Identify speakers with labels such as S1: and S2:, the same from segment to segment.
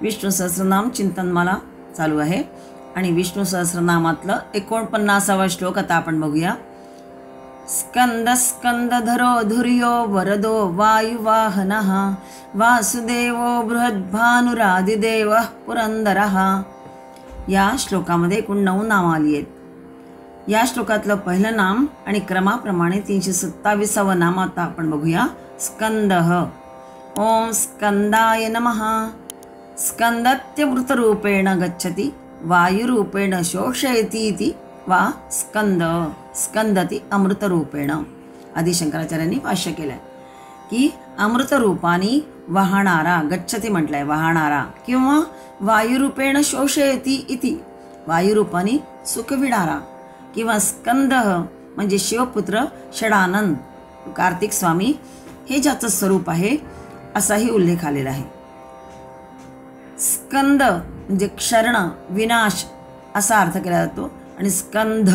S1: विष्णू सहस्रनाम चिंतनमाला चालू आहे आणि विष्णू सहस्रनामातलं 49वा श्लोक आता आपण बघूया. स्कंद स्कंदधरो धुर्यो वरदो वायुवाहनः वासुदेवो बृहद्भानुरादिदेवः पुरंदरः. या श्लोकामध्ये एकूण 9 नावं आली आहेत. या श्लोकातलं पहिलं नाम आणि क्रमाप्रमाणे 327वं नाम आता आपण बघूया. स्कंदः. ओम स्कंदाय नमः. स्कंदत्यमृतरूपेण गच्छति वायुरूपेण शोषयति इति वा स्कंद स्कंदति अमृतरूपेण. आदि शंकराचार्यांनी भाष्य केलंय की अमृतरूपानी वाहणारा, गच्छति म्हटलंय वाहणारा, किंवा वायुरूपेण शोषयति इति वायुरूपानी सुखविणारा, किंवा स्कंद म्हणजे शिवपुत्र षडानंद कार्तिक स्वामी हे ज्याचं स्वरूप आहे असाही उल्लेख आलेला आहे. स्कंद म्हणजे क्षरण, विनाश असा अर्थ केला जातो आणि स्कंध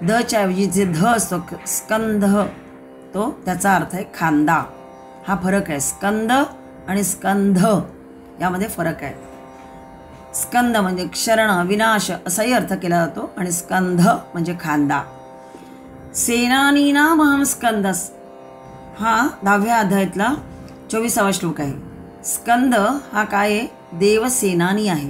S1: धच्या ऐवजी जे ध असतो स्कंध तो त्याचा अर्थ आहे खांदा. हा फरक आहे. स्कंद आणि स्कंध यामध्ये फरक आहे. स्कंद म्हणजे क्षरण, विनाश असाही अर्थ केला जातो आणि स्कंध म्हणजे खांदा. सेनानीनाम अहम स्कंदस हा 10व्या अध्यायातला 24वा श्लोक आहे. स्कंद हा काय आहे? देवसेनानी आहे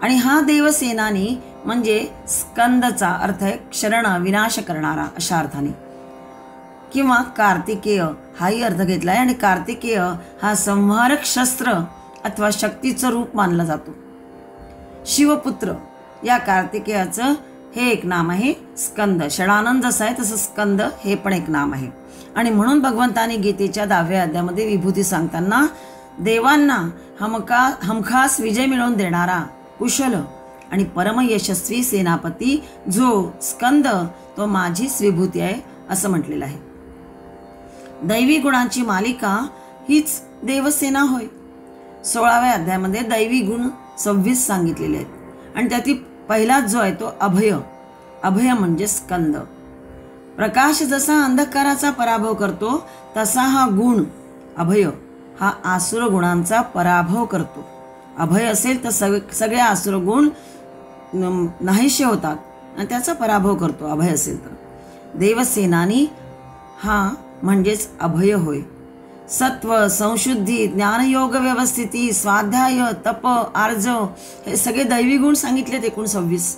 S1: आणि हा देवसेनानी म्हणजे स्कंदचा अर्थ आहे क्षरण, विनाश करणारा अशा अर्थाने. किंवा कार्तिकेय हाही अर्थ घेतला आहे आणि कार्तिकेय हा संहारक शस्त्र अथवा शक्तीचं रूप मानला जातो. शिवपुत्र या कार्तिकेयाचं हे एक नाम आहे स्कंद. षडानंद जसं आहे तसं स्कंद हे पण एक नाम आहे. आणि म्हणून भगवंताने गीतेच्या 10व्या अध्यायामध्ये विभूती सांगताना देवांना हमखास विजय मिळवून देणारा कुशल आणि परमयशस्वी सेनापती जो स्कंद तो माझीच विभूती आहे असं म्हटलेलं आहे. दैवी गुणांची मालिका हीच देवसेना होय. 16व्या अध्यायामध्ये दैवी गुण 26 सांगितलेले आहेत आणि त्यातील पहिलाच जो आहे तो अभय. अभय म्हणजे स्कंद. प्रकाश जसा अंधकाराचा पराभव करतो तसा हा गुण अभय हा आसुर गुणांचा पराभव करतो. अभय असेल तर सगळे आसुर गुण नाहीसे होतात आणि त्याचा पराभव करतो अभय असेल तर. देवसेनानी हा म्हणजेच अभय होय. सत्व, संशुद्धी, ज्ञानयोग, व्यवस्थिती, स्वाध्याय, तप, आर्जव हे सगळे दैवी गुण सांगितलेत एकूण 26.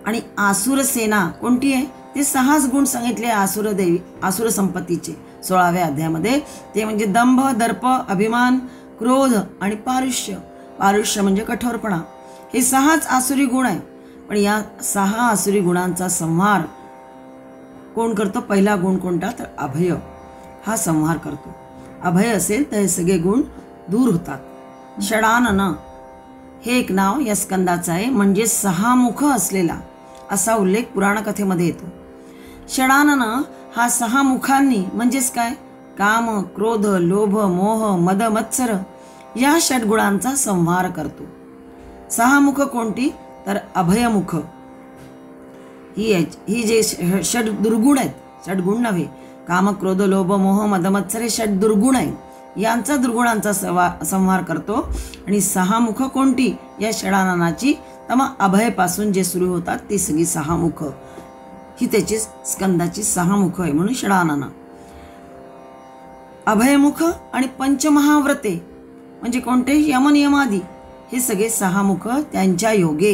S1: आणि आसुर सेना कोणती आहे? ते 6 गुण सांगितले आसुर संपत्तीचे 16व्या अध्यायामध्ये. ते म्हणजे दंभ, दर्प, अभिमान, क्रोध आणि पारुष्य. पारुष्य म्हणजे कठोरपणा. हे 6 आसुरी गुण आहे. पण या 6 आसुरी गुणांचा संहार कोण करतो? पहिला गुण कोणता? तर अभय हा संहार करतो. अभय असेल तर हे सगळे गुण दूर होतात. षडानन हे एक नाव या स्कंदाचं आहे म्हणजे 6 मुख असलेला असा उल्लेख पुराण कथेमध्ये येतो. षडानन हा 6 मुखांनी म्हणजेच काय? काम, क्रोध, लोभ, मोह, मद, मत्सर या षडगुणांचा संहार करतो. 6 मुख कोणती? तर अभयमुख. ही जे षड दुर्गुण आहेत, षडगुण नव्हे, काम, क्रोध, लोभ, मोह, मद, मत्सर हे षड दुर्गुण आहेत. यांचा दुर्गुणांचा संहार करतो. आणि 6 मुख कोणती? या षडाननाची तमा अभयपासून जे सुरू होतात ती सगळी 6 मुख ही त्याची स्कंदाची 6 मुख आहे म्हणून षडानना. अभयमुख आणि पंचमहाव्रते म्हणजे कोणते? यमनियमादी हे सगळे 6 मुख त्यांच्या योगे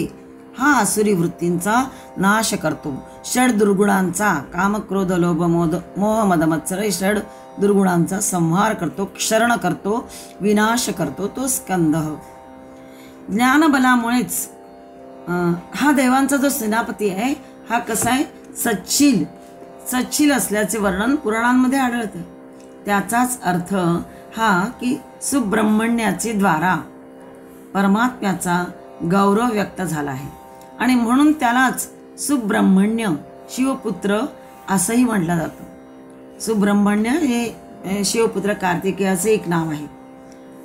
S1: हा आसुरी वृत्तींचा नाश करतो. षड दुर्गुणांचा काम, क्रोध, लोभ, मोह, मद, मत्सर हे षड दुर्गुणांचा संहार करतो, क्षरण करतो, विनाश करतो तो स्कंद. ज्ञानबलामुळेच हा देवांचा जो सेनापती आहे हा कसा आहे? सच्शील असल्याचे वर्णन पुराणांमध्ये आढळते. त्याचाच अर्थ हा की सुब्रह्मण्याचे द्वारा परमात्म्याचा गौरव व्यक्त झाला आहे आणि म्हणून त्यालाच सुब्रह्मण्य शिवपुत्र असंही म्हटलं जातं. सुब्रह्मण्य हे शिवपुत्र कार्तिकेयाचे एक नाव आहे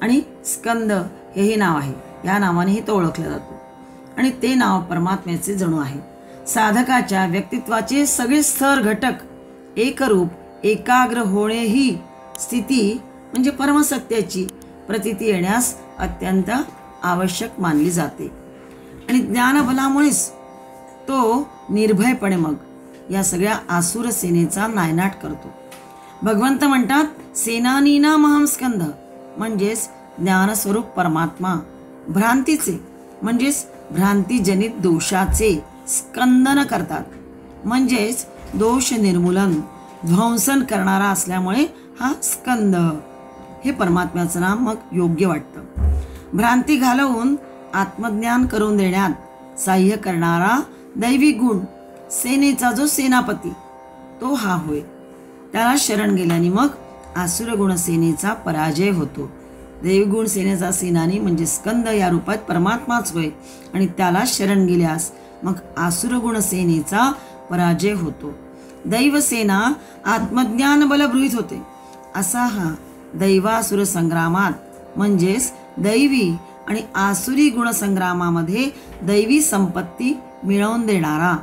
S1: आणि स्कंद हेही नाव आहे. या नावानेही तो ओळखला जातो आणि ते नाव परमात्म्याचे जणू आहे. साधकाच्या व्यक्तित्वाचे सगळे स्तर घटक एकरूप एकाग्र होणे ही स्थिती म्हणजे परमसत्याची प्रतीती येण्यास अत्यंत आवश्यक मानली जाते आणि ज्ञानबलामुळेच तो निर्भयपणे मग या सगळ्या आसुर सेनेचा नायनाट करतो. भगवंत म्हणतात सेनानीनामहं स्कंद, म्हणजेच ज्ञानस्वरूप परमात्मा भ्रांतीचे म्हणजेच भ्रांतीजनित दोषाचे स्कंदन करतात, म्हणजेच दोष निर्मूलन ध्वंसन करणारा असल्यामुळे हा स्कंद हे परमात्म्याचं नाम मग योग्य वाटतं. भ्रांती घालवून आत्मज्ञान करून देण्यात सहाय्य करणारा दैवी गुण सेनेचा जो सेनापती तो हा होय. त्याला शरण गेल्याने मग आसुर गुण सेनेचा पराजय होतो. दैवगुण सेनेचा सेनानी म्हणजे स्कंद या रूपात परमात्माच होय आणि त्याला शरण गेल्यास मग आसुर गुण सेनेचा पराजय होतो. दैवसेना आत्मज्ञान बलगृहीत होते. असा हा दैवासुर संग्रामात म्हणजेच दैवी आणि आसुरी गुणसंग्रामामध्ये दैवी संपत्ती मिळवून देणारा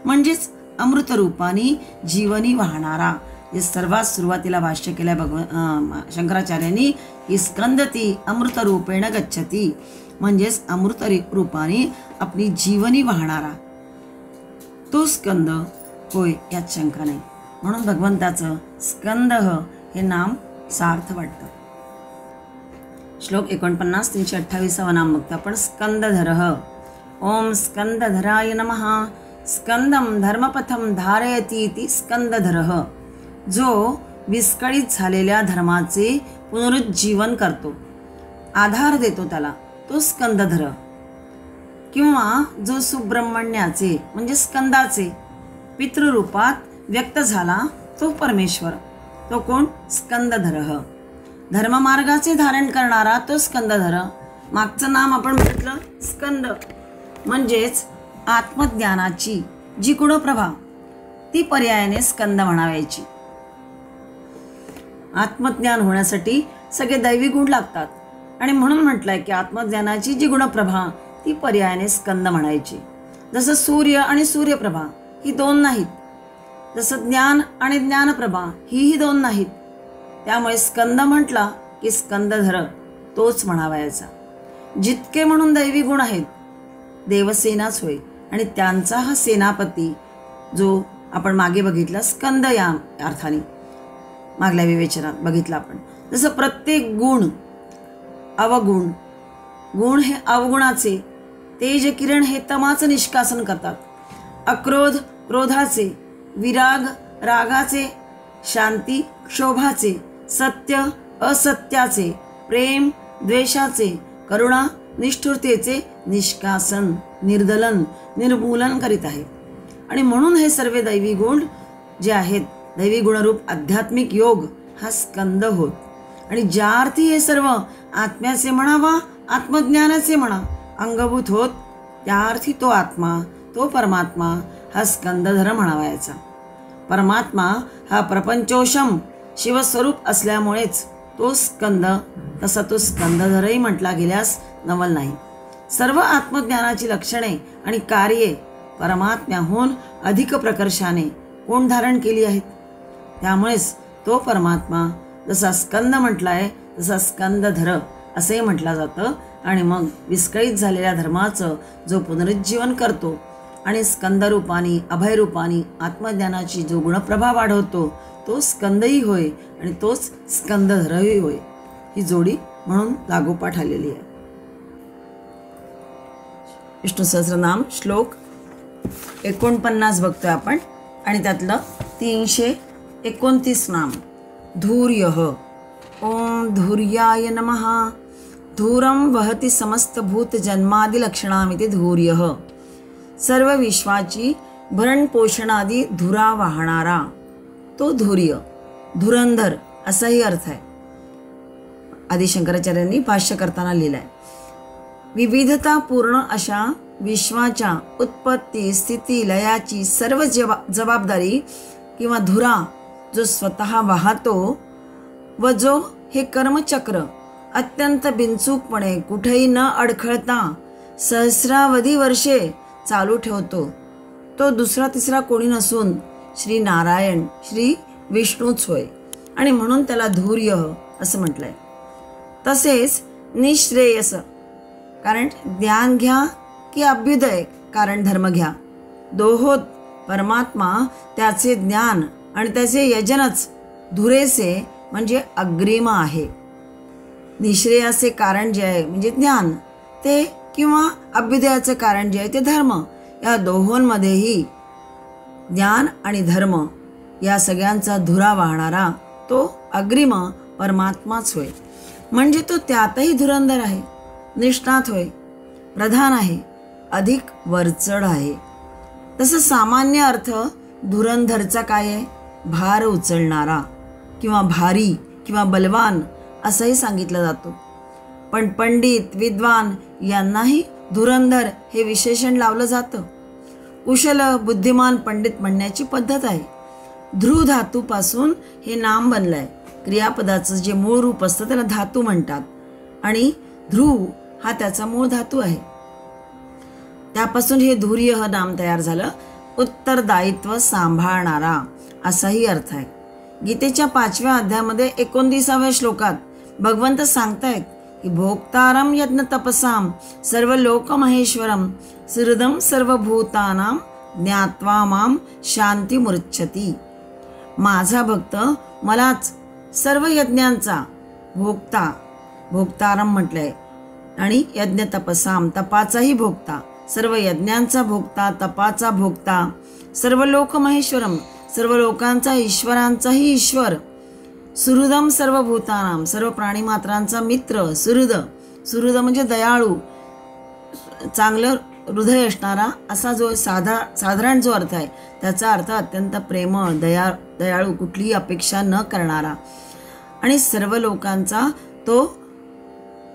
S1: म्हणजेच अमृतरूपानी जीवनी वाहणारा, हे सर्वात सुरुवातीला भाष्य केल्या शंकराचार्यांनी की स्कंदती अमृतरूपेण गच्छती, म्हणजेच अमृत रूपाने आपली जीवनी वाहणारा तो स्कंद होय, यात शंका नाही. म्हणून भगवंताचं स्कंद हे नाम सार्थ वाटतं. श्लोक 49 328 नाम बघतो आपण. स्कंदधरः ओम स्कंदधराय नमः. स्कंदम धर्मपथम धारयतीति स्कंदधरः, जो विस्कळीत झालेल्या धर्माचे पुनरुज्जीवन करतो, आधार देतो त्याला, तो स्कंदधर. किंवा जो सुब्रह्मण्याचे म्हणजे स्कंदाचे पितृरूपात व्यक्त झाला तो परमेश्वर, तो कोण? स्कंदधरः. धर्ममार्गाचे धारण करणारा तो स्कंदधर. मागचं नाम आपण म्हटलं स्कंद, म्हणजेच आत्मज्ञानाची जी गुणप्रभा ती पर्यायाने स्कंद म्हणावायची. आत्मज्ञान होण्यासाठी सगळे दैवी गुण लागतात आणि म्हणून म्हटलंय की आत्मज्ञानाची जी गुणप्रभा ती पर्यायाने स्कंद म्हणायची. जसं सूर्य आणि सूर्यप्रभा ही दोन नाहीत, जसं ज्ञान आणि ज्ञानप्रभा ही दोन नाहीत. त्यामुळे स्कंद म्हटला की स्कंदधर तोच म्हणावायचा. जितके म्हणून दैवी गुण आहेत देवसेनाच होय आणि त्यांचा हा सेनापती जो आपण मागे बघितला स्कंद या अर्थाने मागल्या विवेचनात बघितलं आपण. जसं प्रत्येक गुण अवगुण, गुण हे अवगुणाचे, तेज किरण हे तमाचं निष्कासन करतात, अक्रोध क्रोधाचे, विराग रागाचे, शांती क्षोभाचे, सत्य असत्याचे, प्रेम द्वेषाचे, करुणा निष्ठुरतेचे निष्कासन निर्दलन निर्मूलन करीत आहे. आणि म्हणून हे सर्व दैवी गुण जे आहेत, दैवी गुणरूप आध्यात्मिक योग हा स्कंद होत. आणि ज्या अर्थी हे सर्व आत्म्याचे म्हणावा आत्मज्ञानाचे म्हणा अंगभूत होत, त्या अर्थी तो आत्मा तो परमात्मा हा स्कंदधर म्हणावायचा. परमात्मा हा प्रपंचोषम शिवस्वरूप असल्यामुळेच तो स्कंद, तसा तो स्कंदधरही म्हटला गेल्यास नवल नाही. सर्व आत्मज्ञानाची लक्षणे आणि कार्ये परमात्म्याहून अधिक प्रकर्षाने कोण धारण केली आहेत. त्यामुळेच तो परमात्मा जसा स्कंद म्हटलाय तसा स्कंदधर असे म्हटलं जातं. आणि मग विस्कळीत झालेल्या धर्माचं जो पुनरुज्जीवन करतो आणि स्कंदरूपानी अभयरूपानी आत्मज्ञानाची जो गुणप्रभा वाढवतो तो स्कंदही होय आणि तोच स्कंदधरही होय. ही जोडी म्हणून लागोपाठ आलेली आहे. विष्णू सहस्रनाम श्लोक 49 बघतोय आपण आणि त्यातलं 329 नाम. धूर्यः ओम धूर्याय नमः. धूरं वहति समस्त भूत जन्मादि लक्षणामिति धूर्यः. सर्व विश्वाची भरण पोषणादी धुरा वाहणारा तो धूर्य, धुरंधर असाही अर्थ आहे. आदि शंकराचार्यांनी भाष्य करताना लिहिलाय. विविधतापूर्ण अशा विश्वाच्या उत्पत्ती स्थिती लयाची सर्व जबाबदारी किंवा धुरा जो स्वतः वाहतो व जो हे कर्मचक्र अत्यंत बिनचूकपणे कुठेही न अडखळता सहस्रावधी वर्षे चालू ठेवतो, तो दुसरा तिसरा कोणी नसून श्री नारायण श्री विष्णूच होय. आणि म्हणून त्याला धूर्य असं म्हटलंय. तसेच निःश्रेयस कारण ज्ञान घ्या की अभ्युदय कारण धर्म घ्या, दोहोत परमात्मा त्याचे ज्ञान आणि त्याचे यजनच धुरेसे म्हणजे अग्रिम आहे. निःश्रेयाचे कारण जे आहे म्हणजे ज्ञान ते, किंवा अभ्युदयाचं कारण जे आहे ते धर्म, या दोहोंमध्येही ज्ञान आणि धर्म या सगळ्यांचा धुरा वाहणारा तो अग्रिम परमात्माच होय. म्हणजे तो त्यातही धुरंधर आहे, निष्णात होय, प्रधान आहे, अधिक वरचढ आहे. तसं सामान्य अर्थ धुरंधरचा काय आहे? भार उचलणारा किंवा भारी किंवा बलवान असंही सांगितलं जातो. पण पंडित विद्वान यांनाही धुरंधर हे विशेषण लावलं जातं. कुशल बुद्धिमान पंडित म्हणण्याची पद्धत आहे. ध्रुव धातूपासून हे नाम बनलंय. क्रियापदाचं जे मूळ रूप असतं त्याला धातू म्हणतात आणि ध्रुव हा त्याचा मूळ धातू आहे. त्यापासून हे धुर्य हे नाम तयार झालं. उत्तरदायित्व सांभाळणारा असाही अर्थ आहे. गीतेच्या 5व्या अध्यायामध्ये 29व्या श्लोकात भगवंत सांगतायत की भोक्तारम यज्ञ तपसाम सर्व लोक महेश्वरम सुहृदम सर्वभूतानाम ज्ञात्वा माम शांती मूर्च्छती. माझा भक्त मलाच सर्व यज्ञांचा भोक्ता, भोक्तारम म्हटलंय, आणि यज्ञ तपसाम तपाचाही भोक्ता, सर्व यज्ञांचा भोक्ता, तपाचा भोक्ता, सर्व लोक महेश्वरम सर्व लोकांचा ईश्वरांचाही ईश्वर, सुहृदम सर्व भूतानाम सर्व प्राणीमात्रांचा मित्र, सुहृद म्हणजे दयाळू, चांगलं हृदय असणारा असा जो साधारण जो अर्थ आहे त्याचा अर्थ अत्यंत प्रेमळ, दयाळू, कुठलीही अपेक्षा न करणारा, आणि सर्व लोकांचा तो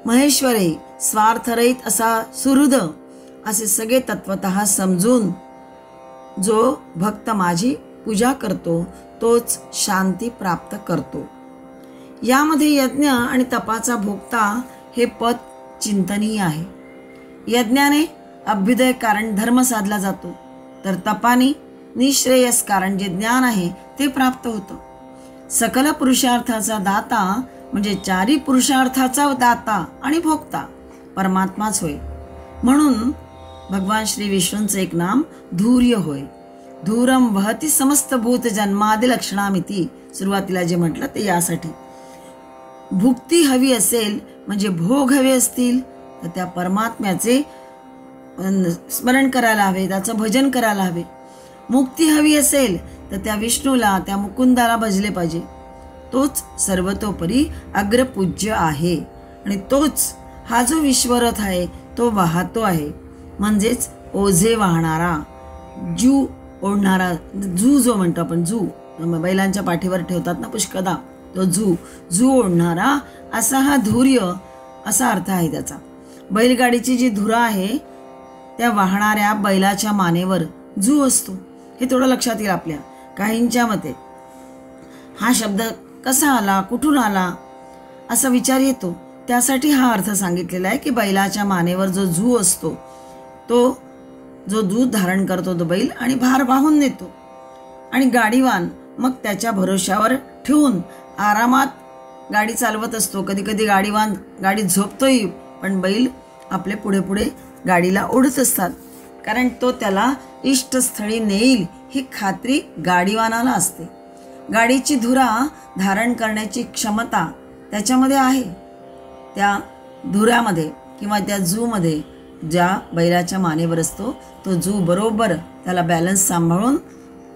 S1: महेश्वरही स्वार्थरहित असा सुहृद, असे सगळे तत्वतः समजून जो भक्त माझी पूजा करतो तोच शांती प्राप्त करतो. यामध्ये यज्ञ आणि तपाचा भोक्ता हे पद चिंतनीय आहे. यज्ञाने अभ्युदय कारण धर्म साधला जातो, तर तपाने निःश्रेयस कारण जे ज्ञान आहे ते प्राप्त होतं. सकल पुरुषार्थाचा दाता म्हणजे चारी पुरुषार्थाचा दाता आणि भोक्ता परमात्माच होय. म्हणून भगवान श्री विष्णूंचं एक नाम धूर्य होय. धूरम वहती समस्त भूत जन्मादि लक्षणामिती. सुरुवातीला जे म्हटलं ते यासाठी. भुक्ती हवी असेल म्हणजे भोग हवे असतील तर त्या परमात्म्याचे स्मरण करायला हवे, त्याचं भजन करायला हवे. मुक्ती हवी असेल तर त्या विष्णूला, त्या मुकुंदाला भजले पाहिजे. तोच सर्वतोपरी अग्रपूज्य आहे आणि तोच हा जो विश्वरथ आहे तो वाहतो आहे, म्हणजेच ओझे वाहणारा, जू ओढणारा, जू जो म्हणतो आपण, जू बैलांच्या पाठीवर ठेवतात ना पुष्कदा, तो जू ओढणारा असा हा धूर्य असा अर्थ आहे त्याचा. बैलगाडीची जी धुरा आहे त्या वाहणाऱ्या बैलाच्या मानेवर जू असतो, हे थोडं लक्षात येईल आपल्या. काहींच्या मते हा शब्द कसा आला, कुठून आला असा विचार येतो. त्यासाठी हा अर्थ सांगितलेला आहे की बैलाच्या मानेवर जो जू असतो तो जो दूध धारण करतो तो बैल आणि भार वाहून नेतो, आणि गाडीवान मग त्याच्या भरोश्यावर ठेवून आरामात गाडी चालवत असतो. कधी कधी गाडीवान गाडीत झोपतोही, पण बैल आपले पुढे पुढे गाडीला ओढत असतात, कारण तो त्याला इष्टस्थळी नेईल ही खात्री गाडीवानाला असते. गाडीची धुरा धारण करण्याची क्षमता त्याच्यामध्ये आहे. त्या धुऱ्यामध्ये किंवा त्या जूमध्ये ज्या बैलाच्या मानेवर असतो तो जू बरोबर त्याला बॅलन्स सांभाळून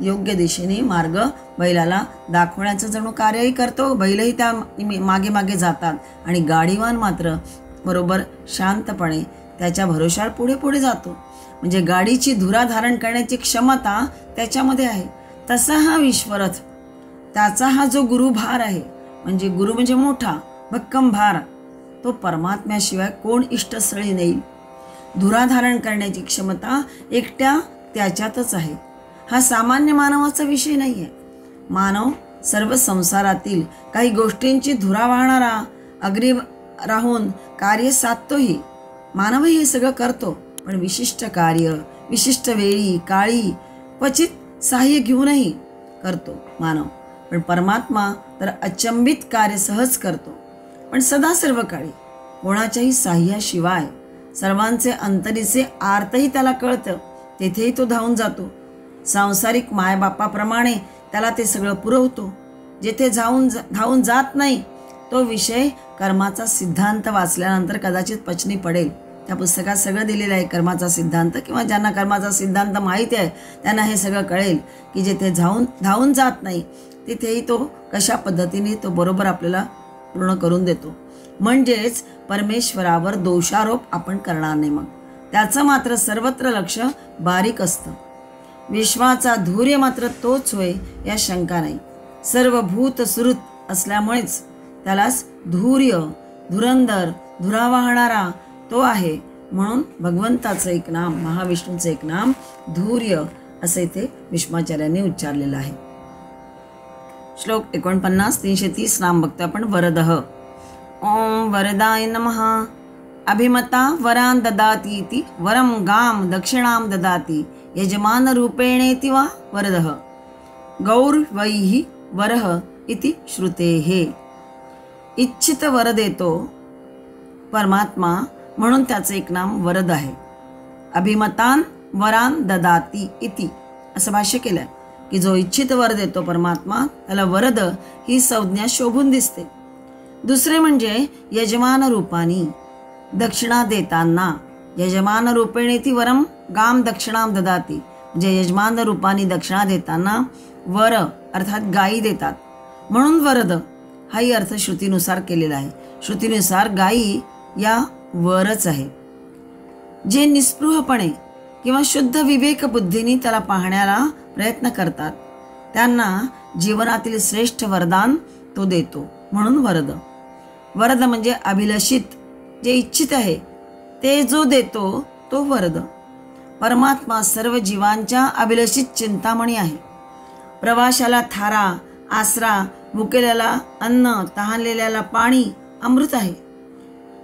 S1: योग्य दिशेने मार्ग बैलाला दाखवण्याचं जणू कार्यही करतो. बैलही त्या मागे मागे जातात आणि गाडीवान मात्र बरोबर शांतपणे त्याच्या भरोश्यावर पुढे पुढे जातो. म्हणजे गाडीची धुरा धारण करण्याची क्षमता त्याच्यामध्ये आहे. तसा हा विश्वरथ, त्याचा हा जो गुरुभार आहे, म्हणजे गुरु म्हणजे मोठा भक्कम भार, तो परमात्म्याशिवाय कोण इष्टस्थळी नेईल. धुरा धारण करण्याची क्षमता एकट्या त्याच्यातच आहे. हा सामान्य मानवाचा विषय नाही आहे. मानव सर्व संसारातील काही गोष्टींची धुरा वाहणारा, अग्री राहून कार्य साधतोही. मानवही हे सगळं करतो, पण विशिष्ट कार्य विशिष्ट वेळी काळी क्वचित सहाय्य घेऊनही करतो मानव. पण परमात्मा तर अचंबित कार्य सहज करतो, पण सदा सर्व काळी. कोणाच्याही साह्याशिवाय. सर्वांचे अंतरीचे आर्तही त्याला कळतं, तेथेही तो धावून जातो. सांसारिक मायबापाप्रमाणे त्याला ते सगळं पुरवतो. जेथे धावून जात नाही तो विषय कर्माचा सिद्धांत वाचल्यानंतर कदाचित पचनी पडेल. त्या पुस्तकात सगळं दिलेलं आहे कर्माचा सिद्धांत, किंवा ज्यांना कर्माचा सिद्धांत माहिती आहे त्यांना हे सगळं कळेल की जेथे धावून जात नाही तिथेही तो कशा पद्धतीने तो बरोबर आपल्याला पूर्ण करून देतो. म्हणजेच परमेश्वरावर दोषारोप आपण करणार नाही. मग त्याचं मात्र सर्वत्र लक्ष बारीक असतं. विश्वाचा धूर्य मात्र तोच होय या शंका नाही. सर्व भूत सुहृत असल्यामुळेच त्यालाच धूर्य, धुरंधर, धुरा वाहणारा तो आहे. म्हणून भगवंताचं एक नाम, महाविष्णूचं एक नाम धूर्य असं इथे भीष्माचार्यांनी उच्चारलेलं आहे. श्लोक 49, 330 नाम बघतो आपण. वरदः. ओम वरदाय नमः. अभिमता वरान ददातीति वरम गाम दक्षिणाम ददाति यजमान रूपेणेति वा वरदः. गौरवैः वरः इति श्रुतेः. इच्छित वर देतो परमात्मा, म्हणून त्याचं एक नाम वरद आहे. अभिमतान वरान ददाती इति असं भाष्य केलंय की जो इच्छित वर देतो परमात्मा त्याला वरद ही संज्ञा शोभून दिसते. दुसरे म्हणजे यजमान रूपानी दक्षिणा देताना. यजमान रूपेणे ती वरम गाम दक्षिणाम ददाती, म्हणजे यजमान रूपानी दक्षिणा देताना वर अर्थात गायी देतात, म्हणून वरद हाही अर्थ श्रुतीनुसार केलेला आहे. श्रुतीनुसार गायी या वरच आहे. जे निस्पृहपणे किंवा शुद्ध विवेक बुद्धीने त्याला पाहण्याला प्रयत्न करतात त्यांना जीवनातील श्रेष्ठ वरदान तो देतो, म्हणून वरद. वरद म्हणजे अभिलषित, जे इच्छित आहे ते जो देतो तो वरद. परमात्मा सर्व जीवांच्या अभिलषित चिंतामणी आहे. प्रवाशाला थारा, आसरा, भुकेल्याला अन्न, तहानलेल्याला पाणी, अमृत आहे.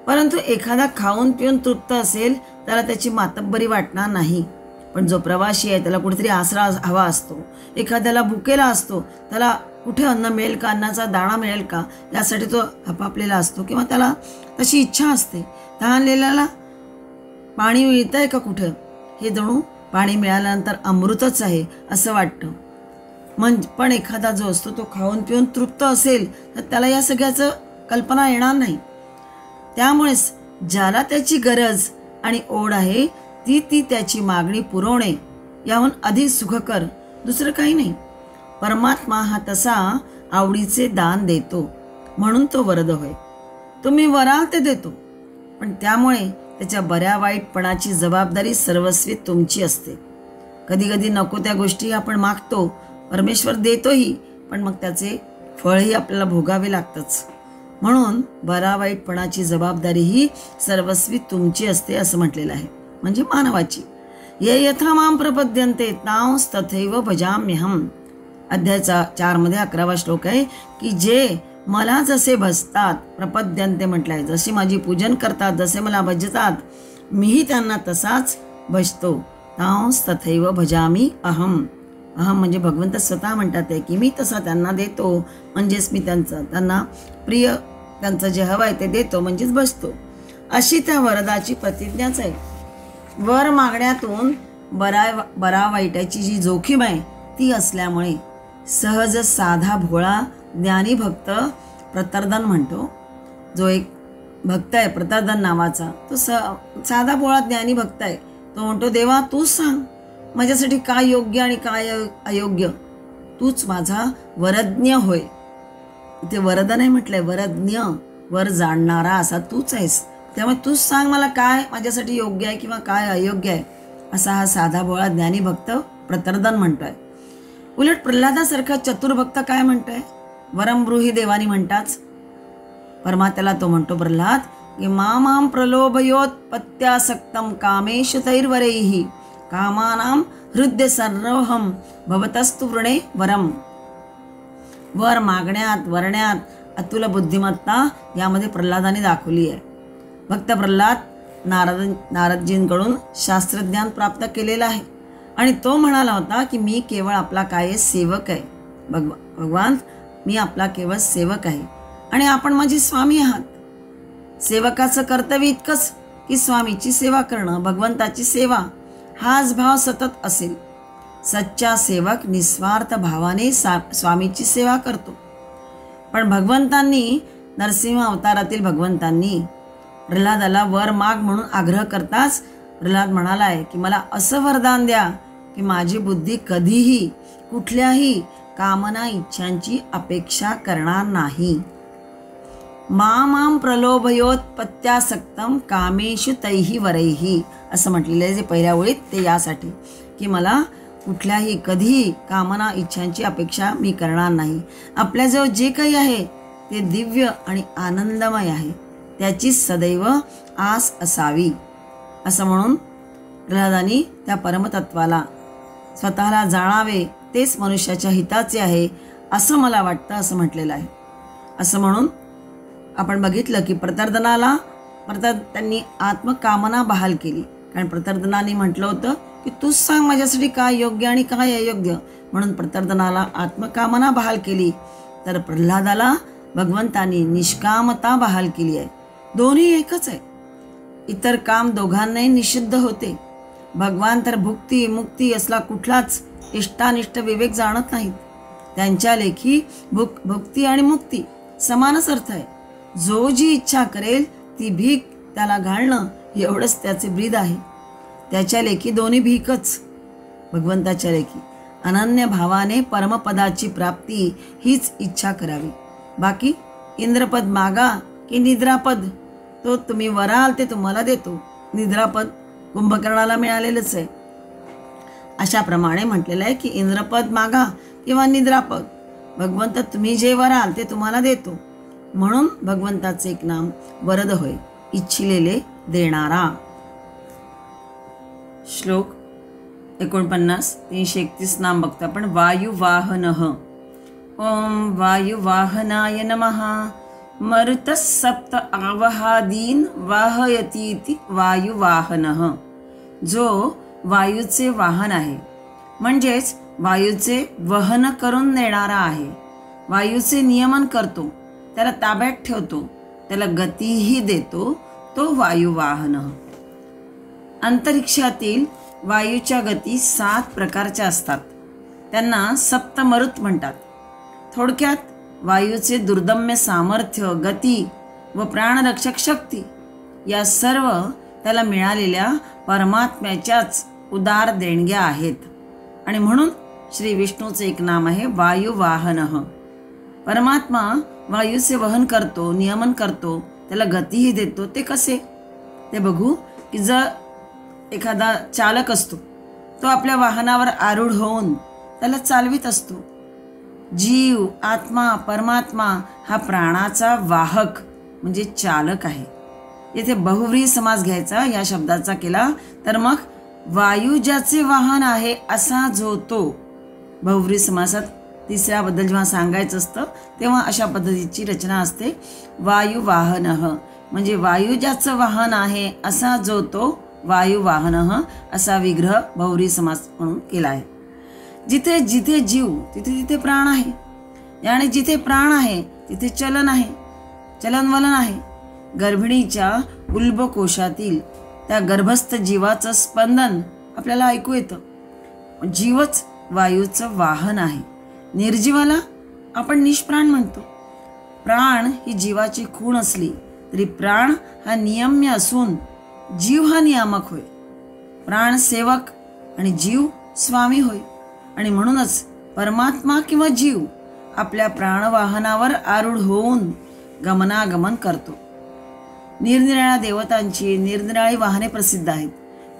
S1: परंतु एखादा खाऊन पिऊन तृप्त असेल त्याला त्याची मातब्बरी वाटणार नाही. पण जो प्रवासी आहे त्याला कुठेतरी आसरा हवा असतो. एखाद्याला भुकेला असतो, त्याला कुठे अन्न मिळेल का, अन्नाचा दाणा मिळेल का यासाठी तो हपापलेला असतो, किंवा त्याला तशी इच्छा असते. तहानलेल्याला पाणी मिळतंय का कुठं, हे जणू पाणी मिळाल्यानंतर अमृतच आहे असं वाटतं. पण एखादा जो असतो तो खाऊन पिऊन तृप्त असेल तर त्याला या सगळ्याचं कल्पना येणार नाही. त्यामुळेच ज्याला त्याची गरज आणि ओढ आहे ती त्याची मागणी पुरवणे याहून अधिक सुखकर दुसरं काही नाही. परमात्मा हा तसा आवडीचे दान देतो, म्हणून तो वरद होय. तुम्ही वराल ते देतो, पण त्यामुळे त्याच्या बऱ्या वाईटपणाची जबाबदारी सर्वस्वी तुमची असते. कधी कधी नको त्या गोष्टी आपण मागतो, परमेश्वर देतोही, पण मग त्याचे फळही आपल्याला भोगावे लागतंच. म्हणून बरा वाईटपणाची जबाबदारी ही सर्वस्वी तुमची असते असं म्हटलेलं आहे, म्हणजे मानवाची. ये यथा माम प्रपद्यन्ते तांस तथैव भजाम्यहम. अध्याय 4 मध्ये 11वा श्लोक आहे की जे मला जसे भजतात, प्रपद्यन्ते म्हटलंय, जशी माझी पूजन करतात, जसे मला भजतात, मीही त्यांना तसाच भजतो. तांस तथैव भजामी अहम. अहम म्हणजे भगवंत स्वतः म्हणतात आहे की मी तसा त्यांना देतो, म्हणजेच मी त्यांना प्रिय, त्यांचं जे हवं आहे ते देतो, म्हणजेच भजतो. अशी त्या वरदाची प्रतिज्ञाच आहे. वर मागण्यातून बरा वाईटाची जी जोखीम आहे ती असल्यामुळे सहज साधा भोळा ज्ञानी भक्त प्रतर्दन म्हणतो. जो एक भक्त आहे प्रतर्दन नावाचा, तो साधा भोळा ज्ञानी भक्त आहे. तो म्हणतो, देवा तूच सांग माझ्यासाठी काय योग्य आणि काय अयोग्य, तूच माझा वरज्ञ होय. इथे वरद नाही म्हटलंय, वरज्ञ, वर जाणणारा असा तूच आहेस. त्यामुळे तूच सांग मला काय माझ्यासाठी योग्य आहे किंवा काय अयोग्य आहे, असा हा साधा भोळा ज्ञानी भक्त प्रतर्दन म्हणतोय. उलट प्रल्हादासारखा चतुर्भक्त काय म्हणतोय, वरम ब्रूहि देवानी म्हणताच. परमात्याला तो म्हणतो प्रल्हाद की मामाम प्रलोभयोत्पत्त्यासक्तम कामेषु तैर्वरैहि कामानाम हृदय सर्वहम भवतस्तु वृणे वरम. वर मागण्यात वरण्यात अतुल बुद्धिमत्ता यामध्ये प्रल्हादाने दाखवली आहे. भक्त प्रल्हाद नारदजींकडून शास्त्रज्ञान प्राप्त केलेलं आहे आणि तो म्हणाला होता की मी केवळ आपला काय सेवक आहे. भगवान मी आपला केवळ सेवक आहे आणि आपण माझे स्वामी आहात. सेवकाचं कर्तव्य इतकंच की स्वामीची सेवा करणं, भगवंताची सेवा हाच भाव सतत असेल. सच्चा सेवक निस्वार्थ भावाने स्वामीची सेवा करतो. पण भगवंतांनी, नरसिंह अवतारातील भगवंतांनी प्रल्हादाला वर माग म्हणून आग्रह करताच प्रल्हाद म्हणालाय की मला असं वरदान द्या की माझी बुद्धी कधीही कुठल्याही कामना इच्छांची अपेक्षा करणार नाही. माम प्रलोभयोत्पत्त्यासक्तम कामेषु तैहि वरैहि असं म्हटलेलं आहे जे पहिल्या ओळीत, ते यासाठी की मला कुठल्याही कधीही कामना इच्छांची अपेक्षा मी करणार नाही. आपल्याजवळ जे काही आहे ते दिव्य आणि आनंदमय आहे, त्याची सदैव आस असावी. असं म्हणून प्रल्हादानी त्या परमतत्वाला स्वतःला जाणावे, तेच मनुष्याच्या हिताचे आहे असं मला वाटतं असं म्हटलेलं आहे. असं म्हणून आपण बघितलं की प्रतर्दनाला त्यांनी आत्मकामना बहाल केली. कारण प्रतर्दनाने म्हटलं होतं की तूच सांग माझ्यासाठी काय योग्य आणि काय अयोग्य, म्हणून प्रतर्दनाला आत्मकामना बहाल केली. तर प्रल्हादाला भगवंतांनी निष्कामता बहाल केली आहे. दोन्ही एकच आहे. इतर काम दोघांनाही निषिद्ध होते. भगवान तर भुक्ती मुक्ती असला कुठलाच इष्टानिष्ट विवेक जाणत नाहीत. त्यांच्या लेखी भुक्ती आणि मुक्ती समानच अर्थ आहे. जो जी इच्छा करेल ती भीक त्याला घालणं एवढंच त्याचे ब्रीद आहे. त्याच्या लेखी दोन्ही भीकच. भगवंताच्या लेखी अनन्य भावाने परमपदाची प्राप्ती हीच इच्छा करावी. बाकी इंद्रपद मागा की निद्रापद, तो तुम्ही वराल ते तुम्हाला देतो. निद्रापद कुंभकर्णाला मिळालेलंच आहे. अशाप्रमाणे म्हटलेलं आहे की इंद्रपद मागा किंवा निद्रापद, भगवंत तुम्ही जे वराल ते तुम्हाला देतो. म्हणून भगवंताचे एक नाम वरद होय, इच्छिलेले देणारा. श्लोक 49 331 नाम बघतो आपण. वायुवाहनः. ओम वायुवाहनाय नमः. मरुतः सप्त आवहादीन वाहयतीति वायुवाहनः. जो वायूचे वाहन आहे, म्हणजेच वायूचे वहन करून नेणारा आहे. वायूचे नियमन करतो, त्याला ताब्यात ठेवतो, त्याला गतीही देतो, तो वायुवाहनः. अंतरिक्षातील वायूच्या गती 7 प्रकारच्या असतात. त्यांना सप्तमरुत म्हणतात. थोडक्यात वायूचे दुर्दम्य सामर्थ्य, गती व प्राणरक्षक शक्ती या सर्व त्याला मिळालेल्या परमात्म्याच्याच उदार देणग्या आहेत. आणि म्हणून श्री विष्णूचे एक नाम आहे वायुवाहनः. परमात्मा वायूचे वहन करतो, नियमन करतो, त्याला गतीही देतो. ते कसे ते बघू. की जर एखादा चालक असतो, तो आपल्या वाहनावर आरूढ होऊन त्याला चालवित असतो. जीव, आत्मा, परमात्मा हा प्राणाचा वाहक म्हणजे चालक आहे. येथे बहुव्रीही समास घ्यायचा या शब्दाचा केला तर मग वायू ज्याचे वाहन आहे असा जो तो. बहुव्रीही समासात तिसऱ्याबद्दल जेव्हा सांगायचं असतं तेव्हा अशा पद्धतीची रचना असते. वायुवाहनः म्हणजे वायू ज्याचं वाहन आहे असा जो तो वायुवाहनः असा विग्रह बहुव्रीही समास म्हणून केला आहे. जिथे जिथे जीव तिथे तिथे प्राण आहे, आणि जिथे प्राण आहे तिथे चलन आहे, चलनवलन आहे. गर्भिणीच्या उल्बकोशातील त्या गर्भस्थ जीवाचं स्पंदन आपल्याला ऐकू येतं. जीवच वायूचं वाहन आहे. निर्जीवाला आपण निष्प्राण म्हणतो. प्राण ही जीवाची खूण असली तरी प्राण हा नियम्य असून जीव हा नियामक होय. प्राण सेवक आणि जीव स्वामी होय. आणि म्हणूनच परमात्मा किंवा जीव आपल्या प्राणवाहनावर आरूढ होऊन गमनागमन करतो. निरनिराळ्या देवतांची निरनिराळी वाहने प्रसिद्ध आहेत.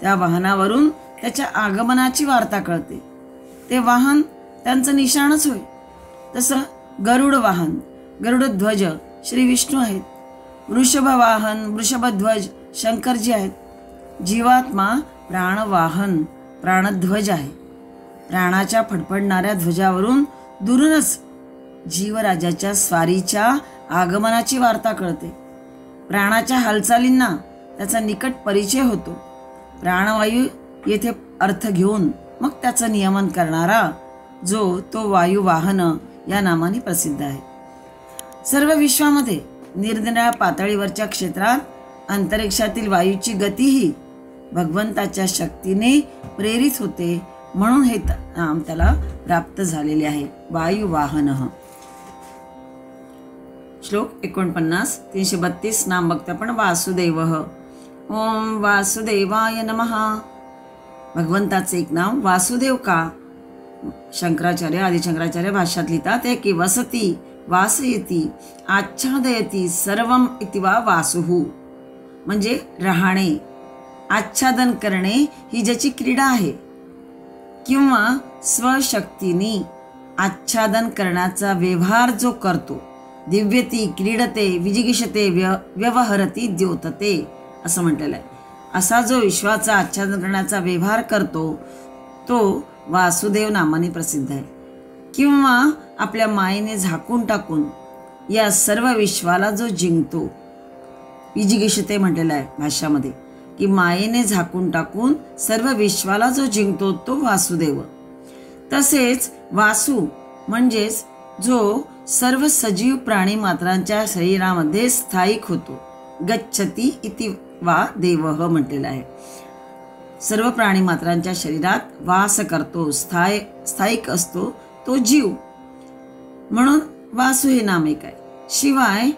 S1: त्या वाहनावरून त्याच्या आगमनाची वार्ता कळते. ते वाहन त्यांचं निशाणच होय. तसं गरुड वाहन, गरुडध्वज श्री विष्णू आहेत. वृषभ वाहन, वृषभध्वज शंकरजी आहेत. जीवात्मा प्राणवाहन, प्राणध्वज आहे. प्राणाच्या फडफडणाऱ्या ध्वजावरून दुरूनच जीवराजाच्या स्वारीच्या आगमनाची वार्ता कळते. प्राणाच्या हालचालींना त्याचा निकट परिचय होतो. प्राणवायू येथे अर्थ घेऊन मग त्याचं नियमन करणारा जो तो वायुवाहन या नामाने प्रसिद्ध आहे. सर्व विश्वामध्ये निरनिराळ्या पातळीवरच्या क्षेत्रात अंतरिक्षातील वायूची गतीही भगवंताच्या शक्तीने प्रेरित होते, म्हणून हे नाम त्याला प्राप्त झालेले आहे, वायुवाहनः. श्लोक 49. 332 नाम बघतो आपण. वासुदेवः. ओम वासुदेवाय नमः. भगवंताचे एक नाम वासुदेव का? शंकराचार्य, आदिशंकराचार्य भाष्यात लिहितात की वसती, वासयती, आच्छादयती सर्वम इति वा वासुः. म्हणजे राहणे, आच्छादन करणे ही ज्याची क्रीडा आहे, किंवा स्वशक्तीने आच्छादन करण्याचा व्यवहार जो करतो, दिव्यती, क्रीडते, विजिगिषते, व्यवहरती, द्योतते असं म्हटलेलं आहे. असा जो विश्वाचा आच्छादन करण्याचा व्यवहार करतो तो वासुदेव नामाने प्रसिद्ध आहे. किंवा आपल्या मायेने झाकून टाकून या सर्व विश्वाला जो जिंकतो, विजिगिषते म्हटलेलं आहे भाष्यामध्ये, की मायेने झाकून टाकून सर्व विश्वाला जो जिंकतो तो वासुदेव. तसेच वासु म्हणजेच जो सर्व सजीव प्राणी मात्रांच्या शरीरामध्ये स्थायिक होतो, गच्छती इति वा देवः म्हटलेलं आहे. सर्व प्राणी मात्रांच्या शरीरात वास करतो, स्थायिक असतो तो जीव, म्हणून वासु हे नाम एक आहे. शिवाय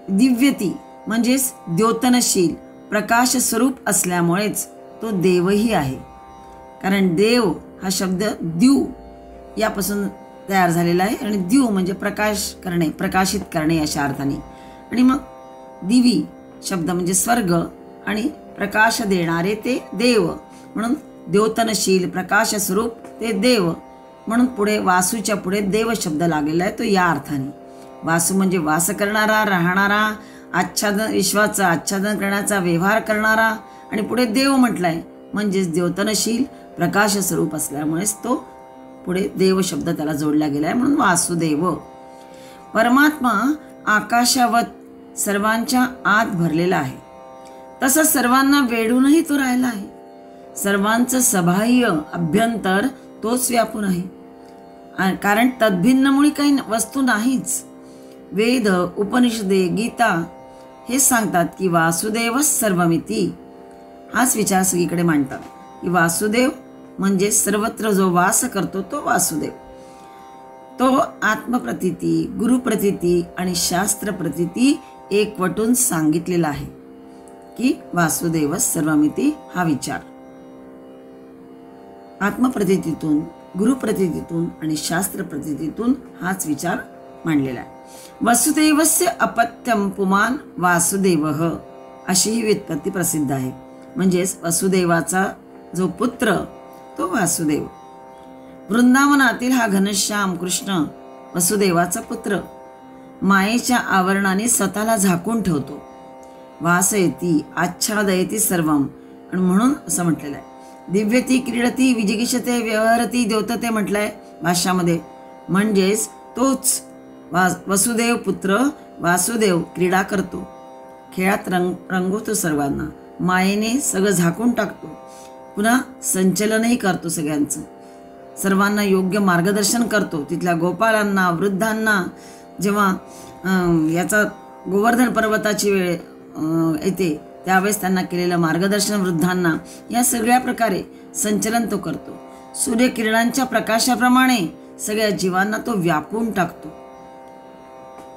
S1: दिव्यती म्हणजेच द्योतनशील प्रकाश स्वरूप असल्यामुळेच तो देवही आहे. कारण देव हा शब्द द्यू यापासून तयार झालेला आहे, आणि द्यू म्हणजे प्रकाश करणे, प्रकाशित करणे अशा अर्थाने. आणि मग दिवी शब्द म्हणजे स्वर्ग, आणि प्रकाश देणारे ते देव, म्हणून द्योतनशील प्रकाश स्वरूप ते देव, म्हणून पुढे वासूच्या पुढे देव शब्द लागलेला आहे तो या अर्थाने. वासू म्हणजे वास करणारा, राहणारा, आच्छादन, विश्वाचा आच्छादन करण्याचा व्यवहार करणारा, आणि पुढे देव म्हटलाय म्हणजेच द्योतनशील प्रकाश स्वरूप असल्यामुळेच तो पुढे देव शब्द त्याला जोडला गेलाय, म्हणून वासुदेव. परमात्मा आकाशावत सर्वांच्या आत भरलेला आहे, तसं सर्वांना वेढूनही तो राहिला आहे. सर्वांचं सबाह्य अभ्यंतर तोच व्यापून आहे, कारण तद्भिन्नमुळे काही वस्तू नाहीच. वेद, उपनिषदे, गीता हे सांगतात की वासुदेव सर्वमिती. हाच विचार सगळीकडे मांडतात की वासुदेव म्हणजे सर्वत्र जो वास करतो तो वासुदेव. तो आत्मप्रतीती, गुरुप्रतीती आणि शास्त्र प्रतीती एकवटून सांगितलेला आहे की वासुदेव सर्वमिती. हा विचार आत्मप्रतीतीतून, गुरुप्रतीतीतून आणि शास्त्र प्रतीतीतून हाच विचार मांडलेला आहे. वसुदेवस्य अपत्यम पुमान वासुदेवः अशी ही व्युत्पत्ती प्रसिद्ध आहे. म्हणजेच वसुदेवाचा जो पुत्र तो वासुदेव. वृंदावनातील हा घनश्याम कृष्ण वसुदेवाचा पुत्र मायेच्या आवरणाने स्वतःला झाकून ठेवतो. वासयती, आच्छादयती सर्वम, आणि म्हणून असं म्हटलेलं आहे. दिव्यती, क्रीडती, विजिगिषते, व्यवहरती, द्योतते म्हटलंय भाष्यामध्ये. म्हणजेच तोच वसुदेव पुत्र वासुदेव क्रीडा करतो, खेळात रंगवतो सर्वांना, मायेने सगळं झाकून टाकतो, पुन्हा संचलनही करतो सगळ्यांचं, सर्वांना योग्य मार्गदर्शन करतो. तिथल्या गोपालांना, वृद्धांना, जेव्हा याचा गोवर्धन पर्वताची वेळ येते त्यावेळेस त्यांना केलेलं मार्गदर्शन वृद्धांना, या सगळ्या प्रकारे संचलन तो करतो. सूर्यकिरणांच्या प्रकाशाप्रमाणे सगळ्या जीवांना तो व्यापून टाकतो.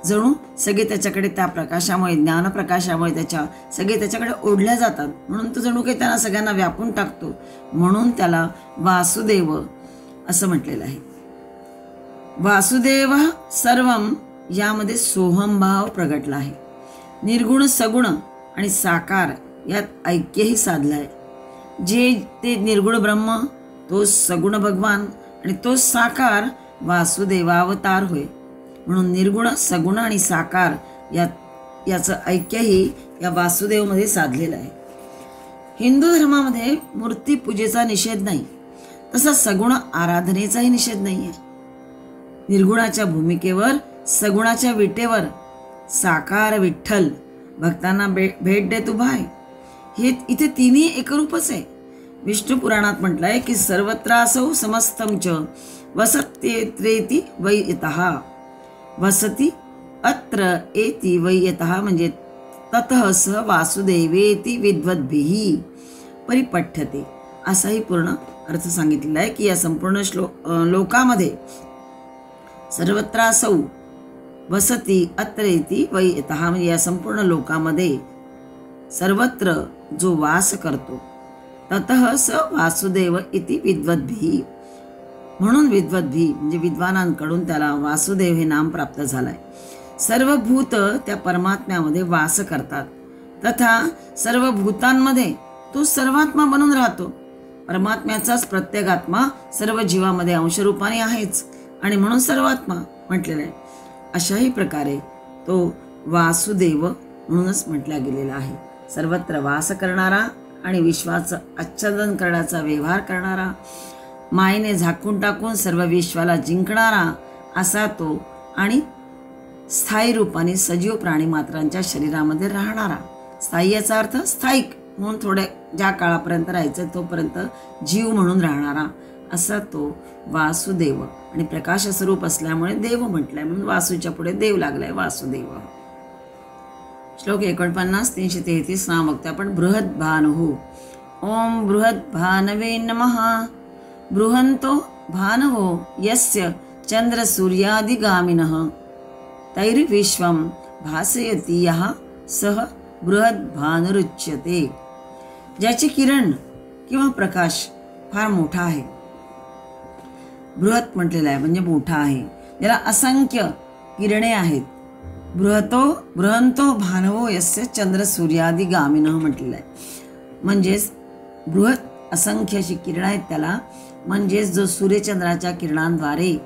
S1: जणू सगळे त्याच्याकडे त्या प्रकाशामुळे, ज्ञानप्रकाशामुळे सगळे त्याच्याकडे ओढल्या जातात, म्हणून तो जणू काही त्यांना सगळ्यांना व्यापून टाकतो. म्हणून त्याला वासुदेव असं म्हटलेलं आहे. वासुदेव सर्वम यामध्ये सोहमभाव प्रगटला आहे. निर्गुण, सगुण आणि साकार यात ऐक्यही साधलं आहे. जे ते निर्गुण ब्रह्म तो सगुण भगवान आणि तो साकार वासुदेवावतार होय. म्हणून निर्गुण, सगुण आणि साकार याचं ऐक्यही या वासुदेवमध्ये साधलेलं आहे. हिंदू धर्मामध्ये मूर्तीपूजेचा निषेध नाही, तसा सगुण आराधनेचाही निषेध नाही आहे. निर्गुणाच्या भूमिकेवर, सगुणाच्या विटेवर साकार विठ्ठल भक्तांना भेट देत उभा आहे. हे इथे तिन्ही एकरूपच आहे. विष्णू पुराणात म्हटलंय की सर्वत्रासौ समस्तम च वसत्येत्रेति वै इतः. वसती अत्र एति वै यतः म्हणजे ततः स वासुदेवेति विद्वद्भिः परिपठ्यते, असाही पूर्ण अर्थ सांगितलेला आहे की या संपूर्ण लोकामध्ये सर्वत्रासौ वसती अत्र इति वै यतः म्हणजे या संपूर्ण लोकामध्ये सर्वत्र जो वास करतो, ततः स वासुदेव इति विद्वद्भिः म्हणून विद्वद्भिः म्हणजे विद्वानांकडून त्याला वासुदेव हे नाम प्राप्त झालंय. सर्व भूत त्या परमात्म्यामध्ये वास करतात, तथा सर्व भूतांमध्ये तो सर्वात्मा बनून राहतो. परमात्म्याचाच प्रत्येक आत्मा सर्व जीवामध्ये अंशरूपाने आहेच आणि म्हणून सर्वात्मा म्हटलेला आहे. अशाही प्रकारे तो वासुदेव म्हणूनच म्हटला गेलेला आहे. सर्वत्र वास करणारा आणि विश्वाचं आच्छादन करण्याचा व्यवहार करणारा, मायेने झाकून टाकून सर्व विश्वाला जिंकणारा असा तो, आणि स्थायी रूपाने सजीव प्राणी मात्रांच्या शरीरामध्ये राहणारा. स्थायी याचा अर्थ स्थायिक म्हणून थोड्या ज्या काळापर्यंत राहायचं तोपर्यंत जीव म्हणून राहणारा असा तो वासुदेव. आणि प्रकाश स्वरूप असल्यामुळे देव म्हटलंय म्हणून वासूच्या पुढे देव लागलाय वासुदेव. श्लोक 49 333 नाम बघते आपण. बृहद्भानुः. ओम बृहद्भानवे नमः. बृहन्तो भानवो यस्य चंद्रसूर्यादिगामिनः तैर्विश्वं भासयति यः सः बृहद्भानुरुच्यते. ज्याचे किरण किंवा प्रकाश फार मोठा आहे. बृहत म्हटलेला आहे म्हणजे मोठा आहे, ज्याला असंख्य किरणे आहेत. बृहंतो भानवो यस्य चंद्र सूर्यादी गामिनः म्हटलेलं आहे. म्हणजेच बृहत असंख्य अशी किरणं आहेत त्याला, म्हणजेच जो सूर्यचंद्राच्या किरणांद्वारे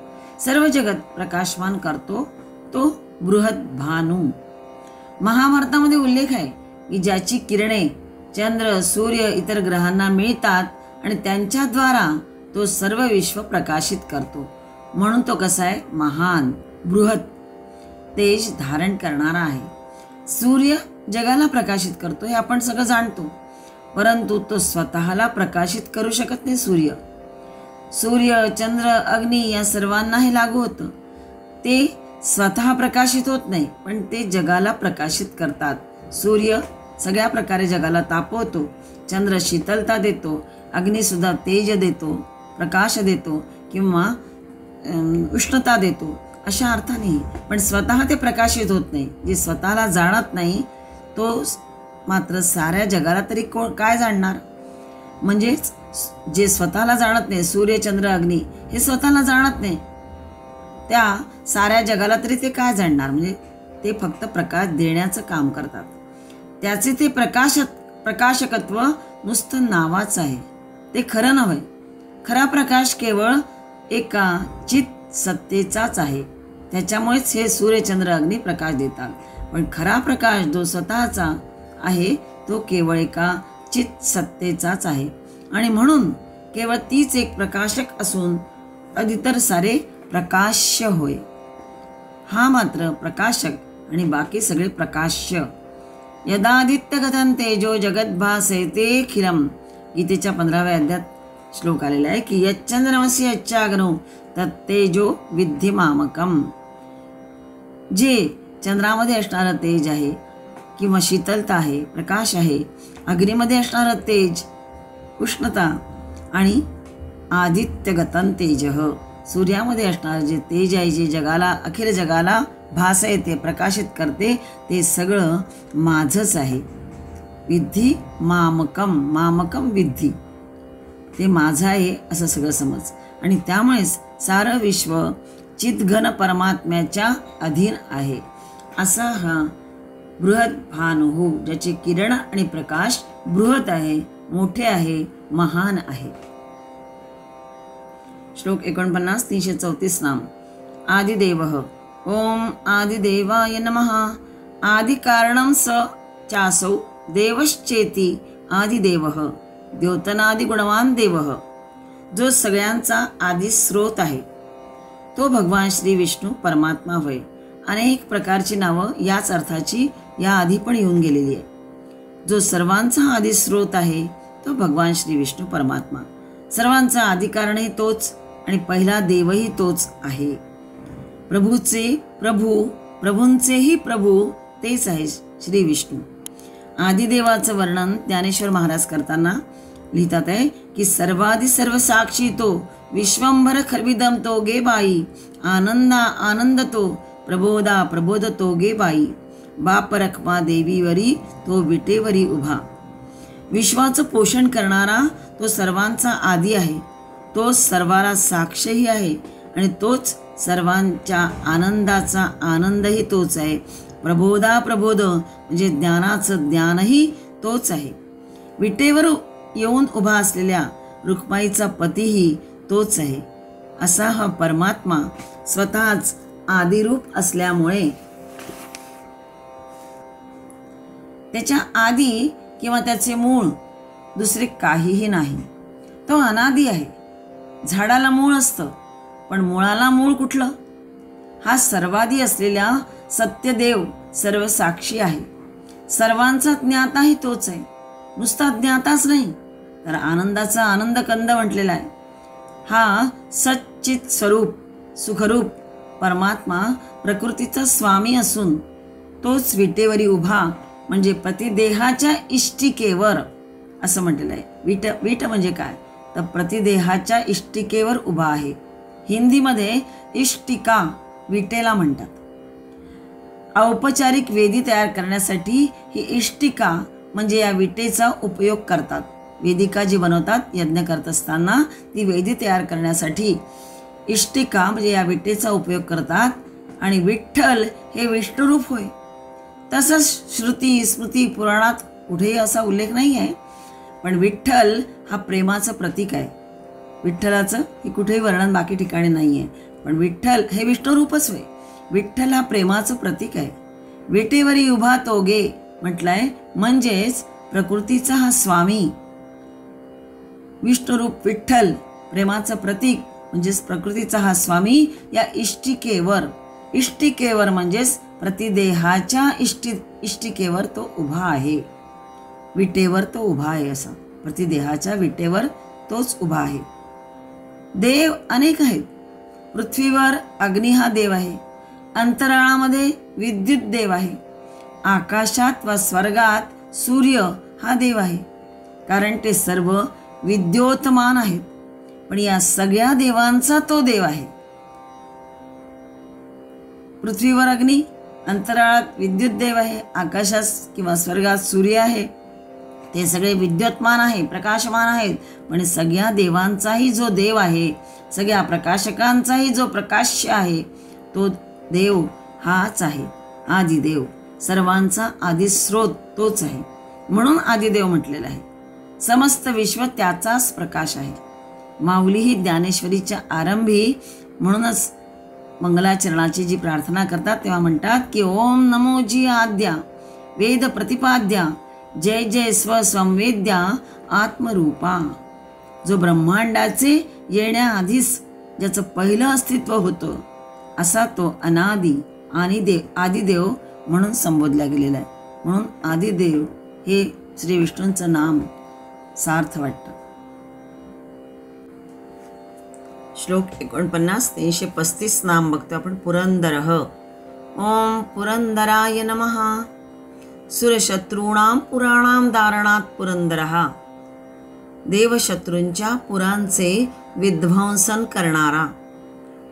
S1: सर्व जगत प्रकाशमान करतो तो बृहत भानू. महाभारतामध्ये उल्लेख आहे की ज्याची किरणे चंद्र सूर्य इतर ग्रहांना मिळतात आणि त्यांच्याद्वारा तो सर्व विश्व प्रकाशित करतो, म्हणून तो कसा आहे महान बृहत तेज धारण करणारा आहे. सूर्य जगाला प्रकाशित करतो हे आपण सगळं जाणतो, परंतु तो स्वतःला प्रकाशित करू शकत नाही. सूर्य चंद्र अग्नी या सर्वांना हे लागू होतं. ते स्वतः प्रकाशित होत नाही, पण ते जगाला प्रकाशित करतात. सूर्य सगळ्या प्रकारे जगाला तापवतो, चंद्र शीतलता देतो, अग्नी सुद्धा तेज देतो, प्रकाश देतो किंवा उष्णता देतो अशा अर्थाने. पण स्वतः ते प्रकाशित होत नाही. जे स्वतःला जाणत नाही तो मात्र साऱ्या जगाला तरी काय जाणणार. म्हणजेच जे स्वतःला जाणत नाही, सूर्य चंद्र अग्नी हे स्वतःला जाणत नाही, त्या साऱ्या जगाला तरी ते काय जाणणार. म्हणजे ते फक्त प्रकाश देण्याचं काम करतात. त्याचे ते प्रकाशकत्व नुसतं नावाच आहे, ते खरं नव्हे. खरा प्रकाश केवळ एका चित सत्तेचाच आहे. त्याच्यामुळेच हे सूर्यचंद्र अग्नी प्रकाश देतात. पण खरा प्रकाश जो स्वतःचा आहे तो केवळ एका चित सत्तेचाच आहे, आणि म्हणून केवळ तीच एक प्रकाशक असून इतर सारे प्रकाश्य होय. हा मात्र प्रकाशक आणि बाकी सगळे प्रकाश्य. यदादित्यगतं तेजो जगद्भासयते खिलम. गीतेच्या 15व्या अध्यायात श्लोक आलेला आहे की यच्चंद्रमसि यच्चाग्नौ तत्तेजो विद्धि मामकम. जे चंद्रामध्ये असणारं तेज आहे किंवा शीतलता आहे, प्रकाश आहे, अग्नीमध्ये असणारं तेज उष्णता, आणि आदित्यगतं तेजः सूर्यामध्ये असणारं जे तेज आहे, जे जगाला अखिल जगाला भास येते प्रकाशित करते, ते सगळं माझंच आहे. विद्धी मामकम. मामकम विद्धी, ते माझं आहे असं सगळं समज. आणि त्यामुळेच सारं विश्व चितघन परमात्म्याच्या अधीन आहे. असा हा बृहत भानुः, ज्याचे किरण आणि प्रकाश बृहत आहे, मोठे आहे, महान आहे. श्लोक 49 334 नाम. आदिदेवः. ओम आदिदेवाय नमः. आदिकारणं स चासौ देवश्चेति आदिदेवः. द्योतनादिगुणवान देवः. जो सगळ्यांचा आदि स्रोत आहे तो भगवान श्री विष्णू परमात्मा होय. अनेक प्रकारची नावं याच अर्थाची या आधी पण येऊन गेलेली आहे. जो सर्वांचा आदि स्रोत आहे तो भगवान श्री विष्णू परमात्मा. सर्वांचा आदिकारणही तोच आणि पहिला देवही तोच आहे. प्रभूचे प्रभू, प्रभूंचेही प्रभू तेच आहे श्री विष्णू. आदिदेवाचं वर्णन ज्ञानेश्वर महाराज करताना लिहितात आहे की सर्वादि सर्व साक्षी तो, विश्वंभर खर्विदम तो गे बाई, आनंदा आनंद तो, प्रबोधा प्रबोध तो गे बाई, बाप रखमा देवीवरी तो विटेवरी उभा. विश्वाचं पोषण करणारा तो सर्वांचा आदी आहे, तोच सर्वाला साक्षही आहे आणि तोच सर्वांच्या आनंदाचा आनंदही तोच आहे. प्रबोधा प्रबोध म्हणजे ज्ञानाचं ज्ञानही तोच आहे. विटेवर येऊन उभा असलेल्या रुक्माईचा पतीही तोच आहे. असा हा परमात्मा स्वतःच आदिरूप असल्यामुळे त्याच्या आदी किंवा त्याचे मूळ दुसरे काहीही नाही. तो अनादी आहे. झाडाला मूळ असतं, पण मुळाला मूळ कुठलं? हा सर्वादी असलेल्या सत्यदेव सर्व साक्षी आहे. सर्वांचा ज्ञाताही तोच आहे. नुसता ज्ञाताच नाही तर आनंदाचा आनंद कंद म्हटलेला आहे. हा सच्चित स्वरूप सुखरूप परमात्मा प्रकृतीचा स्वामी असून तोच विटेवरी उभा म्हणजे प्रतिदेहाच्या इष्टिकेवर असं म्हटलेलं आहे. विट म्हणजे काय तर प्रतिदेहाच्या इष्टिकेवर उभा आहे. हिंदीमध्ये इष्टिका विटेला म्हणतात. औपचारिक वेदी तयार करण्यासाठी ही इष्टिका म्हणजे या विटेचा उपयोग करतात. वेदिका जी बनवतात यज्ञ करत असताना ती वेदी तयार करण्यासाठी इष्टिका म्हणजे या विटेचा उपयोग करतात. आणि विठ्ठल हे विष्णुरूप होय. तसंच श्रुती स्मृती पुराणात कुठेही असा उल्लेख नाही आहे, पण विठ्ठल हा प्रेमाचं प्रतीक आहे. विठ्ठलाचं हे कुठेही वर्णन बाकी ठिकाणी नाही आहे, पण विठ्ठल हे विष्णुरूपच होय. विठ्ठल हा प्रेमाचं प्रतीक आहे. विटेवरी उभा तो गे म्हटलंय म्हणजेच प्रकृतीचा हा स्वामी विष्णुरूप विठ्ठल प्रेमाचं प्रतीक म्हणजेच प्रकृतीचा हा स्वामी या इष्टिकेवर म्हणजेच प्रतिदेहाच्या इष्टिकेवर तो उभा आहे. विटेवर तो उभा आहे. असं प्रतिदेहाच्या विटेवर तोच उभा आहे. देव अनेक आहेत. पृथ्वीवर अग्नी हा देव आहे. अंतराळामध्ये विद्युत देव आहे. आकाशात व स्वर्गात सूर्य हा देव आहे. कारण ते सर्व विद्योतमान आहेत. पण या सगळ्या देवांचा तो देव आहे. पृथ्वीवर अग्नी, अंतराळात विद्युत देव आहे, आकाशात किंवा स्वर्गात सूर्य आहे. ते सगळे विद्युतमान आहे, प्रकाशमान आहेत. पण सगळ्या देवांचाही जो देव आहे, सगळ्या प्रकाशकांचाही जो प्रकाश्य आहे, तो देव हाच आहे आदिदेव. सर्वांचा आदिस्रोत तोच आहे. म्हणून आदिदेव म्हटलेलं आहे. समस्त विश्व त्याचाच प्रकाश आहे. माऊली ही ज्ञानेश्वरीच्या आरंभी म्हणूनच मंगलाचरणाची जी प्रार्थना करतात तेव्हा म्हणतात की ओम नमो जी आद्या वेद प्रतिपाद्या जय जय स्वसंवेद्या आत्मरूपा. जो ब्रह्मांडाचे येण्याआधीच ज्याचं पहिलं अस्तित्व होतं असा तो अनादी आणि आदिदेव म्हणून संबोधला गेलेला आहे. म्हणून आदिदेव हे श्री विष्णूंचं नाम सार्थ वाटतं. श्लोक 49 335 नाम बघतो आपण. पुरंदरः. ओम पुरंदराय नमः. सुरशत्रूणां पुराणां दारणात पुरंदरः. देवशत्रूंच्या पुरांचे विध्वंसन करणारा.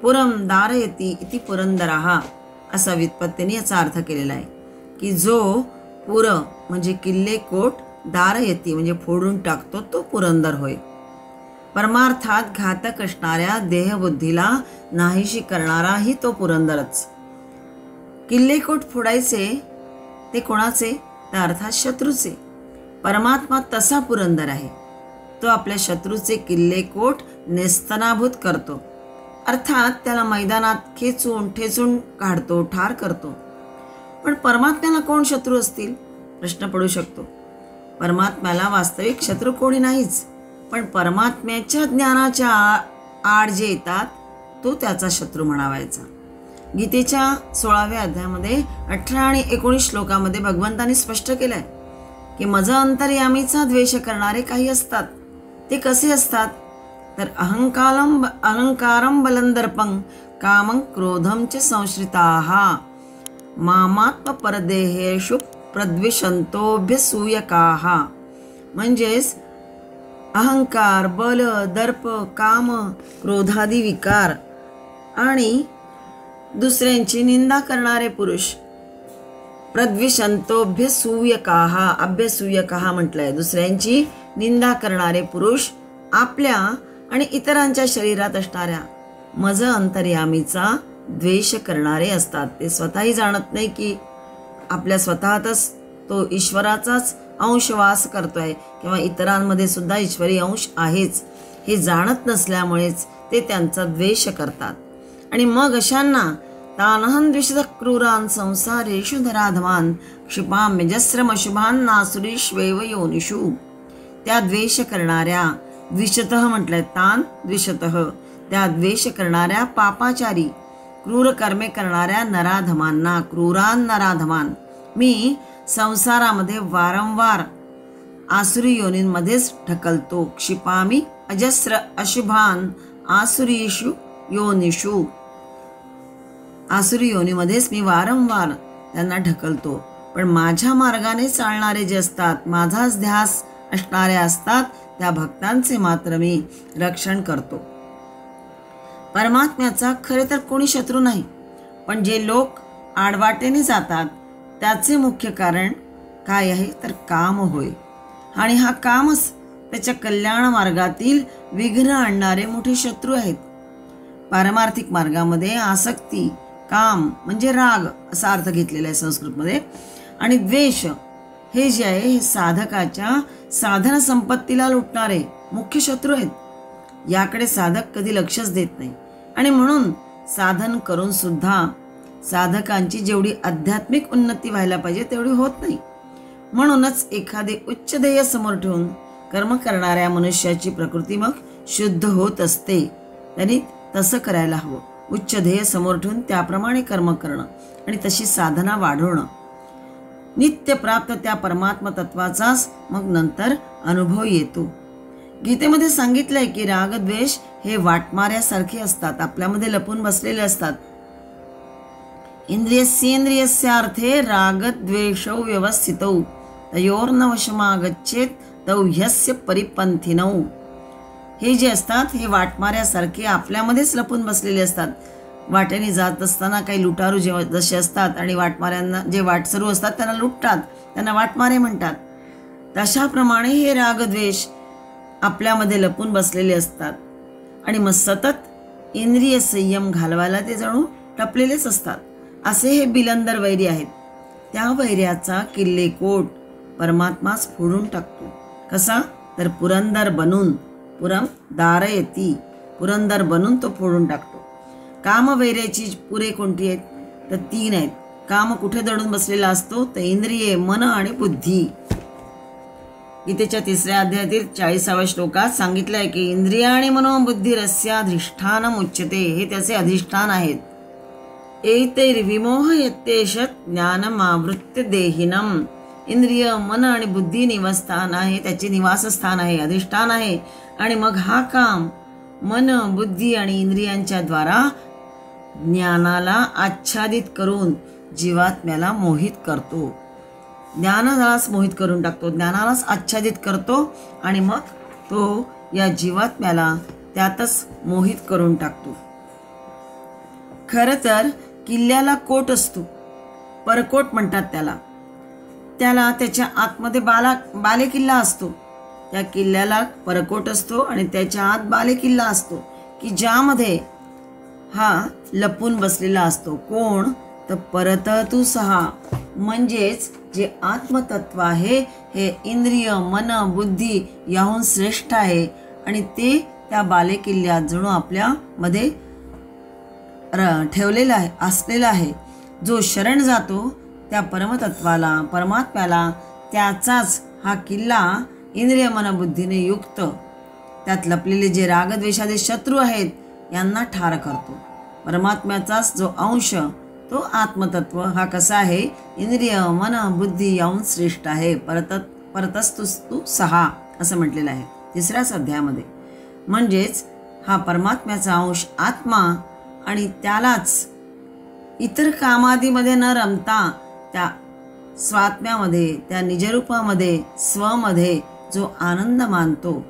S1: पुरं दारयती इति पुरंदरः असा व्युत्पत्तीने याचा अर्थ केलेला आहे की जो पुर म्हणजे किल्ले कोट, दारयती म्हणजे फोडून टाकतो तो पुरंदर होय. परमार्थात घातक असणाऱ्या देहबुद्धीला नाहीशी करणाराही तो पुरंदरच. किल्लेकोट फोडायचे ते कोणाचे तर अर्थात शत्रूचे. परमात्मा तसा पुरंदर आहे. तो आपल्या शत्रूचे किल्लेकोट नेस्तनाभूत करतो. अर्थात त्याला मैदानात खेचून ठेचून काढतो, ठार करतो. पण परमात्म्याला कोण शत्रू असतील प्रश्न पडू शकतो. परमात्म्याला वास्तविक शत्रू कोणी नाहीच, पण परमात्म्याच्या ज्ञानाच्या आड जे येतात तो त्याचा शत्रू म्हणावायचा. गीतेच्या 16व्या अध्यायामध्ये 18 आणि 19 श्लोकामध्ये भगवंतांनी स्पष्ट केलंय की मज अंतर्यामीचा द्वेष करणारे काही असतात. ते कसे असतात तर अहंकारम बलंदर्पं कामं क्रोधं च संश्रिताः मामात्मपरदेहेषु प्रद्विषन्तोऽभ्यसूयकाः. म्हणजेच अहंकार, बल, दर्प, काम, क्रोधादी विकार आणि दुसऱ्यांची निंदा करणारे पुरुष. प्रद्विषन्तोऽभ्यसूयकाः, अभ्यसूयकाः म्हटलंय. दुसऱ्यांची निंदा करणारे पुरुष आपल्या आणि इतरांच्या शरीरात असणाऱ्या मज अंतर्यामीचा द्वेष करणारे असतात. ते स्वतःही जाणत नाही की आपल्या स्वतःतच तो ईश्वराचाच अंश वास करतोय किंवा इतरांमध्ये सुद्धा ईश्वरी अंश आहेच हे जाणत नसल्यामुळेच ते त्यांचा द्वेष करतात. आणि मग अशांना तानहं द्विषत क्रूरान संसारेषु नराधमान क्षिपाम्यजस्रमशुभान नासुरीष्वेव योनिषु. त्या द्वेष करणाऱ्या, द्विषतः म्हटलंय, तान द्विषतः, त्या द्वेष करणाऱ्या पापाचारी क्रूर कर्मे करणाऱ्या नराधमांना, क्रूरान नराधमान मी संसारामध्ये वारंवार आसुरी योनींमध्येच ढकलतो. क्षिपामी अजस्र अशुभान आसुरीषु योनिषु. आसुरी योनीमध्येच मी वारंवार त्यांना ढकलतो. पण माझ्या मार्गाने चालणारे जे असतात, माझाच ध्यास असणारे असतात, त्या भक्तांचे मात्र मी रक्षण करतो. परमात्म्याचा खरे तर कोणी शत्रू नाही, पण जे लोक आडवाटेने जातात त्याचे मुख्य कारण काय आहे तर काम होय. आणि हा कामच त्याच्या कल्याण मार्गातील विघ्न आणणारे मोठे शत्रू आहेत. पारमार्थिक मार्गामध्ये आसक्ती, काम म्हणजे राग असा अर्थ घेतलेला आहे संस्कृतमध्ये, आणि द्वेष हे जे आहे हे साधकाच्या साधन संपत्तीला लुटणारे मुख्य शत्रू आहेत. याकडे साधक कधी लक्षच देत नाही आणि म्हणून साधन करून सुद्धा साधकांची जेवढी आध्यात्मिक उन्नती व्हायला पाहिजे तेवढी होत नाही. म्हणूनच एखादे उच्च ध्येय समोर ठेवून कर्म करणाऱ्या मनुष्याची प्रकृती मग शुद्ध होत असते. त्यांनी तसं करायला हवं. उच्च ध्येय समोर ठेवून त्याप्रमाणे कर्म करणं आणि तशी साधना वाढवणं. नित्य प्राप्त त्या परमात्मा तत्वाचाच मग नंतर अनुभव येतो. गीतेमध्ये सांगितलंय की रागद्वेष हे वाटमाऱ्यासारखे असतात, आपल्यामध्ये लपून बसलेले असतात. इंद्रियस्येंद्रियस्यार्थे रागद्वेषौ व्यवस्थितौ तयोर्न वशमागच्छेत तौ ह्यस्य परिपंथिनौ. हे जे असतात हे वाटमाऱ्यासारखे आपल्यामध्येच लपून बसलेले असतात. वाटेने जात असताना काही लुटारू जसे असतात आणि वाटमाऱ्यांना जे वाटसरू असतात त्यांना लुटतात, त्यांना वाटमारे म्हणतात. तशाप्रमाणे हे रागद्वेष आपल्यामध्ये लपून बसलेले असतात आणि मग सतत इंद्रिय संयम घालवायला ते जणू टपलेलेच असतात. असे हे बिलंदर वैरी आहेत. त्या वैर्याचा किल्लेकोट परमात्माच फोडून टाकतो. कसा तर पुरंदर बनून, पुरम दारयती, पुरंदर बनून तो फोडून टाकतो. कामवैर्याची पुरे कोणती आहेत तर 3 आहेत. काम कुठे दडून बसलेला असतो तर इंद्रिये, मन आणि बुद्धी. गीतेच्या 3ऱ्या अध्यायातील 40व्या श्लोकात सांगितलं आहे की इंद्रिय आणि मनोबुद्धिरस्याधिष्ठानम उच्यते. हे त्याचे अधिष्ठान आहेत. एतैर्विमोह यत्तेषत ज्ञानमावृत्य देहिनम. इंद्रिय, मन आणि बुद्धी निवासस्थान आहे, त्याचे निवासस्थान आहे, अधिष्ठान आहे. आणि मग हा काम मन, बुद्धी आणि इंद्रियांच्या द्वारा ज्ञानाला आच्छादित करून जीवात्म्याला मोहित करतो. ज्ञानालाच मोहित करून टाकतो, ज्ञानालाच आच्छादित करतो आणि मग तो या जीवात्म्याला त्यातच मोहित करून टाकतो. खरं तर किल्ल्याला कोट असतो, परकोट म्हणतात त्याला. त्याला त्याच्या आतमध्ये बालेकिल्ला असतो. त्या किल्ल्याला परकोट असतो आणि त्याच्या आत बालेकिल्ला असतो की ज्यामध्ये हा लपून बसलेला असतो. कोण तर परततु सहा, म्हणजेच जे आत्मतत्व आहे हे इंद्रिय, मन, बुद्धी याहून श्रेष्ठ आहे आणि ते त्या बालेकिल्ल्यात जणू आपल्यामध्ये ठेवलेला आहे, असलेला आहे. जो शरण जातो त्या परमतत्वाला, परमात्म्याला, त्याचाच हा किल्ला इंद्रिय मन बुद्धीने युक्त त्यात लपलेले जे रागद्वेषाचे शत्रू आहेत यांना ठार करतो. परमात्म्याचाच जो अंश तो आत्मतत्व हा कसा आहे, इंद्रिय मन बुद्धी याहून श्रेष्ठ आहे. परतस्तु सहा असं म्हटलेलं आहे 3ऱ्याच अध्यायामध्ये. म्हणजेच हा परमात्म्याचा अंश आत्मा आणि त्यालाच इतर कामादीमध्ये न रमता त्या स्वात्म्यामध्ये, त्या निजरूपामध्ये, स्वमध्ये जो आनंद मानतो,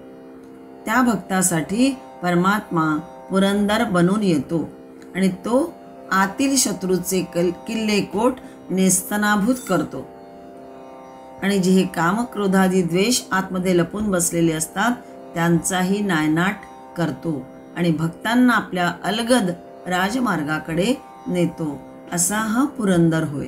S1: त्या भक्तासाठी परमात्मा पुरंदर बनून येतो आणि तो आतील शत्रूचे किल्ले कोट नेस्तनाभूत करतो. आणि जे हे काम, क्रोधादी द्वेष आतमध्ये लपून बसलेले असतात त्यांचाही नायनाट करतो आणि भक्तांना आपल्या अलगद राजमार्गाकडे नेतो. असा हा पुरंदर होय.